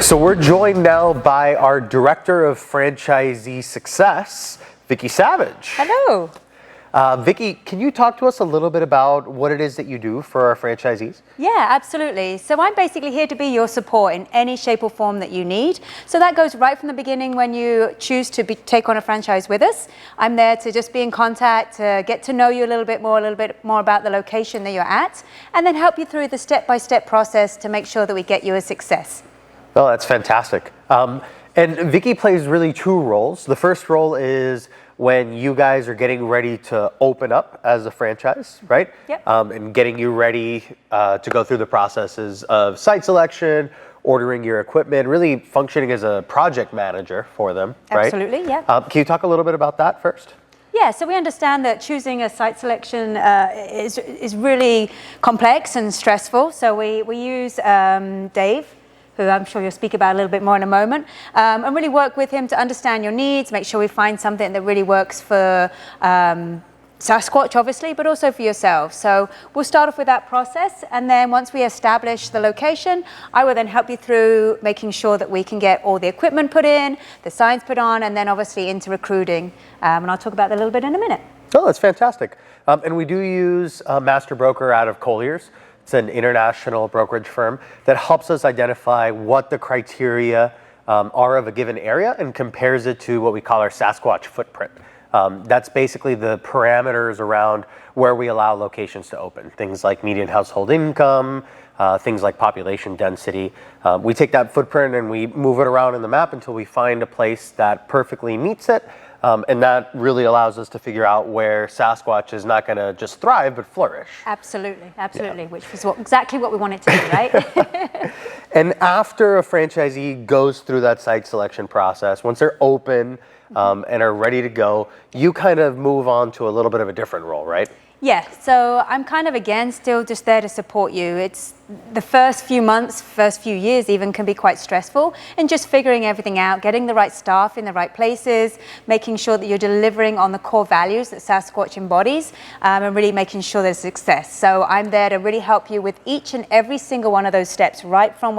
So we're joined now by our Director of Franchisee Success, Vicki Savage. Hello. Vicki, can you talk to us a little bit about what it is that you do for our franchisees? Yeah, absolutely. So I'm basically here to be your support in any shape or form that you need. So that goes right from the beginning when you choose to take on a franchise with us. I'm there to just be in contact, to get to know you a little bit more about the location that you're at, and then help you through the step-by-step process to make sure that we get you a success. Oh, that's fantastic. And Vicki plays really two roles. The first role is when you guys are getting ready to open up as a franchise, right? Yep. And getting you ready to go through the processes of site selection, ordering your equipment, really functioning as a project manager for them, right? Absolutely, yeah. Can you talk a little bit about that first? Yeah, so we understand that choosing a site selection is really complex and stressful. So we use Dave, who I'm sure you'll speak about a little bit more in a moment, and really work with him to understand your needs, make sure we find something that really works for Sasquatch, obviously, but also for yourself. So we'll start off with that process, and then once we establish the location, I will then help you through making sure that we can get all the equipment put in, the signs put on, and then obviously into recruiting. And I'll talk about that a little bit in a minute. Oh, that's fantastic. And we do use a master broker out of Colliers. It's an international brokerage firm that helps us identify what the criteria are of a given area and compares it to what we call our Sasquatch footprint. That's basically the parameters around where we allow locations to open. Things like median household income, things like population density. We take that footprint and we move it around in the map until we find a place that perfectly meets it. And that really allows us to figure out where Sasquatch is not going to just thrive, but flourish. Absolutely, absolutely, yeah. Which is exactly what we want it to do, right? And after a franchisee goes through that site selection process, once they're open and are ready to go, you kind of move on to a little bit of a different role, right? Yeah, so I'm kind of, again, still just there to support you. It's the first few months, first few years even can be quite stressful, and just figuring everything out, getting the right staff in the right places, making sure that you're delivering on the core values that Sasquatch embodies, and really making sure there's success. So I'm there to really help you with each and every single one of those steps, right from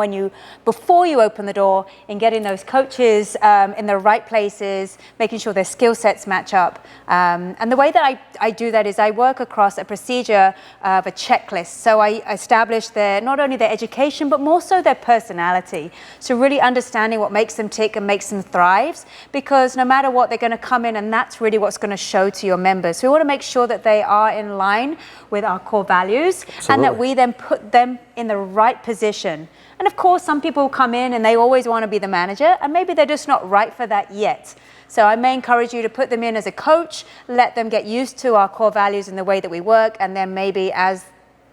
before you open the door, in getting those coaches in the right places, making sure their skill sets match up. And the way that I do that is I work across a procedure of a checklist. So I establish not only their education, but more so their personality. So really understanding what makes them tick and makes them thrive, because no matter what, they're going to come in and that's really what's going to show to your members. So we want to make sure that they are in line with our core values. Absolutely. And that we then put them in the right position. And of course, some people come in and they always want to be the manager, and maybe they're just not right for that yet. So I may encourage you to put them in as a coach, let them get used to our core values and the way that we work, and then maybe as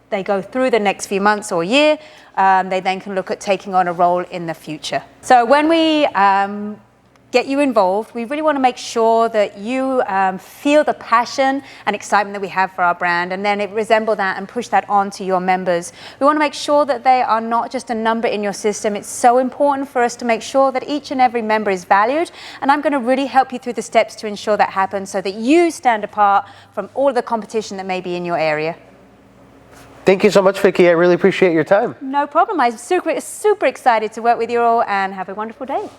they go through the next few months or year, they then can look at taking on a role in the future. So when we get you involved, we really want to make sure that you feel the passion and excitement that we have for our brand, and then resemble that and push that on to your members. We want to make sure that they are not just a number in your system. It's so important for us to make sure that each and every member is valued, and I'm going to really help you through the steps to ensure that happens so that you stand apart from all of the competition that may be in your area. Thank you so much, Vicki. I really appreciate your time. No problem. I'm super excited to work with you all, and have a wonderful day.